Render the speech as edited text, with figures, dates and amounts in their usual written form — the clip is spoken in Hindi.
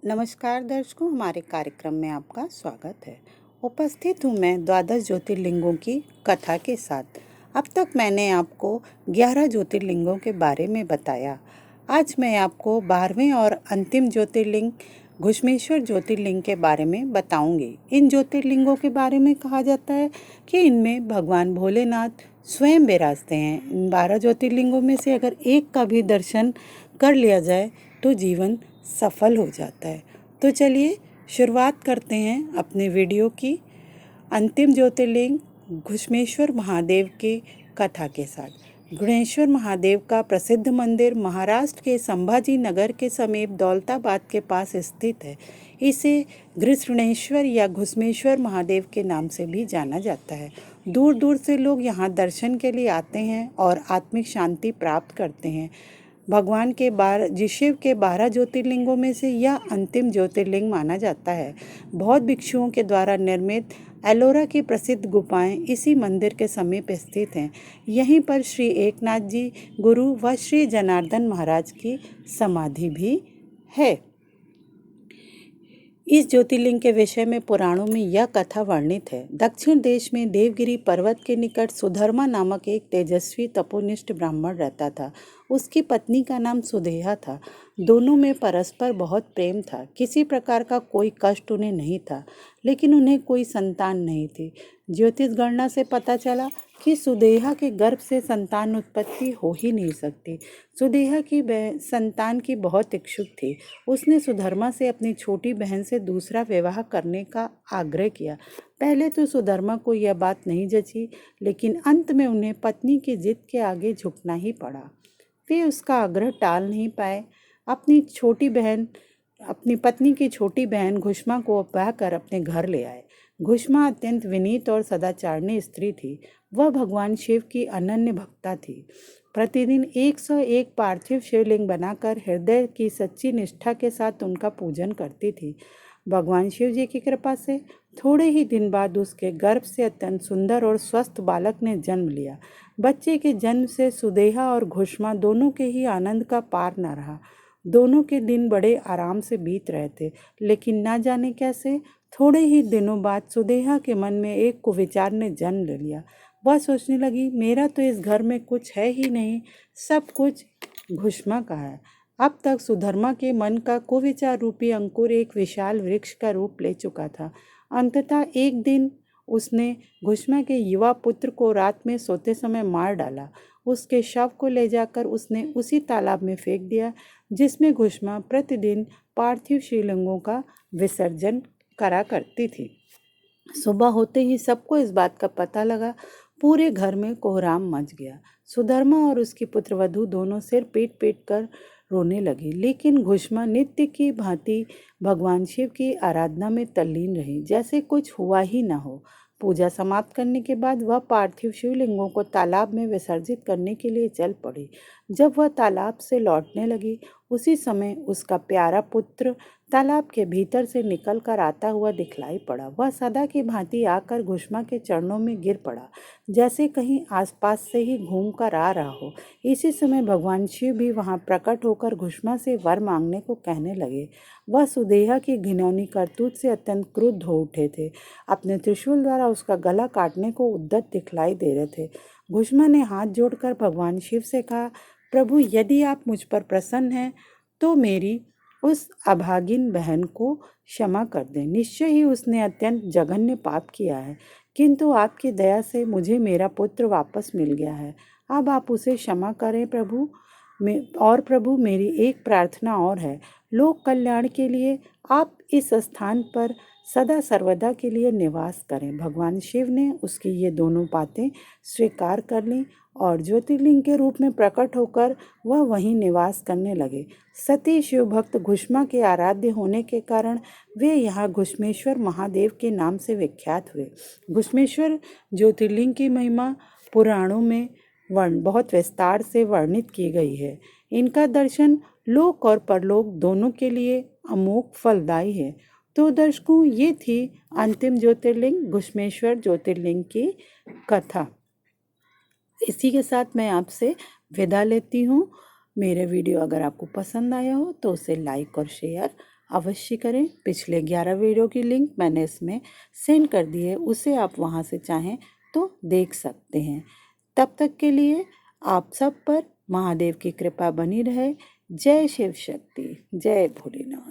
नमस्कार दर्शकों, हमारे कार्यक्रम में आपका स्वागत है। उपस्थित हूँ मैं द्वादश ज्योतिर्लिंगों की कथा के साथ। अब तक मैंने आपको 11 ज्योतिर्लिंगों के बारे में बताया। आज मैं आपको 12वें और अंतिम ज्योतिर्लिंग घुश्मेश्वर ज्योतिर्लिंग के बारे में बताऊंगी। इन ज्योतिर्लिंगों के बारे में कहा जाता है कि इनमें भगवान भोलेनाथ स्वयं विराजते हैं। इन 12 ज्योतिर्लिंगों में से अगर एक का भी दर्शन कर लिया जाए तो जीवन सफल हो जाता है। तो चलिए शुरुआत करते हैं अपने वीडियो की अंतिम ज्योतिर्लिंग घुश्मेश्वर महादेव की कथा के साथ। घुश्मेश्वर महादेव का प्रसिद्ध मंदिर महाराष्ट्र के संभाजी नगर के समीप दौलताबाद के पास स्थित है। इसे घृष्णेश्वर या घुश्मेश्वर महादेव के नाम से भी जाना जाता है। दूर दूर से लोग यहाँ दर्शन के लिए आते हैं और आत्मिक शांति प्राप्त करते हैं। भगवान के शिव के 12 ज्योतिर्लिंगों में से यह अंतिम ज्योतिर्लिंग माना जाता है। बौद्ध भिक्षुओं के द्वारा निर्मित एलोरा की प्रसिद्ध गुफाएं इसी मंदिर के समीप स्थित हैं। यहीं पर श्री एकनाथ जी गुरु व श्री जनार्दन महाराज की समाधि भी है। इस ज्योतिर्लिंग के विषय में पुराणों में यह कथा वर्णित है। दक्षिण देश में देवगिरी पर्वत के निकट सुधर्मा नामक एक तेजस्वी तपोनिष्ठ ब्राह्मण रहता था। उसकी पत्नी का नाम सुदेहा था। दोनों में परस्पर बहुत प्रेम था। किसी प्रकार का कोई कष्ट उन्हें नहीं था, लेकिन उन्हें कोई संतान नहीं थी। ज्योतिष गणना से पता चला कि सुदेहा के गर्भ से संतान उत्पत्ति हो ही नहीं सकती। सुदेहा की संतान की बहुत इच्छुक थी। उसने सुधर्मा से अपनी छोटी बहन से दूसरा विवाह करने का आग्रह किया। पहले तो सुधर्मा को यह बात नहीं जची, लेकिन अंत में उन्हें पत्नी की जिद के आगे झुकना ही पड़ा। वे उसका आग्रह टाल नहीं पाए। अपनी पत्नी की छोटी बहन घुष्मा को ब्याह कर अपने घर ले आए। घुष्मा अत्यंत विनीत और सदाचारणी स्त्री थी। वह भगवान शिव की अनन्य भक्ता थी। प्रतिदिन 101 पार्थिव शिवलिंग बनाकर हृदय की सच्ची निष्ठा के साथ उनका पूजन करती थी। भगवान शिव जी की कृपा से थोड़े ही दिन बाद उसके गर्भ से अत्यंत सुंदर और स्वस्थ बालक ने जन्म लिया। बच्चे के जन्म से सुदेहा और घुष्मा दोनों के ही आनंद का पार न रहा। दोनों के दिन बड़े आराम से बीत रहे थे, लेकिन ना जाने कैसे थोड़े ही दिनों बाद सुदेहा के मन में एक कुविचार ने जन्म ले लिया। वह सोचने लगी, मेरा तो इस घर में कुछ है ही नहीं, सब कुछ घुष्मा का है। अब तक सुधर्मा के मन का कुविचार रूपी अंकुर एक विशाल वृक्ष का रूप ले चुका था। अंततः एक दिन उसने घुष्मा के युवा पुत्र को रात में सोते समय मार डाला। उसके शव को ले जाकर उसने उसी तालाब में फेंक दिया जिसमें घुष्मा प्रतिदिन पार्थिव शिवलिंगों का विसर्जन करा करती थी। सुबह होते ही सबको इस बात का पता लगा। पूरे घर में कोहराम मच गया। सुधर्मा और उसकी पुत्रवधू दोनों सिर पीट पीट कर रोने लगी, लेकिन घुष्मा नित्य की भांति भगवान शिव की आराधना में तल्लीन रही, जैसे कुछ हुआ ही न हो। पूजा समाप्त करने के बाद वह पार्थिव शिवलिंगों को तालाब में विसर्जित करने के लिए चल पड़ी। जब वह तालाब से लौटने लगी, उसी समय उसका प्यारा पुत्र तालाब के भीतर से निकल कर आता हुआ दिखलाई पड़ा। वह सदा की भांति आकर घुष्मा के चरणों में गिर पड़ा, जैसे कहीं आसपास से ही घूम कर आ रहा हो। इसी समय भगवान शिव भी वहां प्रकट होकर घुष्मा से वर मांगने को कहने लगे। वह सुदेहा की घिनौनी करतूत से अत्यंत क्रुद्ध हो उठे थे। अपने त्रिशूल द्वारा उसका गला काटने को उद्यत दिखलाई दे रहे थे। घुष्मा ने हाथ जोड़कर भगवान शिव से कहा, प्रभु, यदि आप मुझ पर प्रसन्न हैं तो मेरी उस अभागिन बहन को क्षमा कर दें। निश्चय ही उसने अत्यंत जघन्य पाप किया है, किंतु आपकी दया से मुझे मेरा पुत्र वापस मिल गया है। अब आप उसे क्षमा करें प्रभु। प्रभु, मेरी एक प्रार्थना और है। लोक कल्याण के लिए आप इस स्थान पर सदा सर्वदा के लिए निवास करें। भगवान शिव ने उसकी ये दोनों बातें स्वीकार कर लीं और ज्योतिर्लिंग के रूप में प्रकट होकर वह वहीं निवास करने लगे। सती शिव भक्त घुष्मा के आराध्य होने के कारण वे यहाँ घुश्मेश्वर महादेव के नाम से विख्यात हुए। घुश्मेश्वर ज्योतिर्लिंग की महिमा पुराणों में बहुत विस्तार से वर्णित की गई है। इनका दर्शन लोक और परलोक दोनों के लिए अमोघ फलदायी है। तो दर्शकों, ये थी अंतिम ज्योतिर्लिंग घुश्मेश्वर ज्योतिर्लिंग की कथा। इसी के साथ मैं आपसे विदा लेती हूँ। मेरे वीडियो अगर आपको पसंद आया हो तो उसे लाइक और शेयर अवश्य करें। पिछले 11 वीडियो की लिंक मैंने इसमें सेंड कर दी है, उसे आप वहाँ से चाहें तो देख सकते हैं। तब तक के लिए आप सब पर महादेव की कृपा बनी रहे। जय शिव शक्ति, जय भोलेनाथ।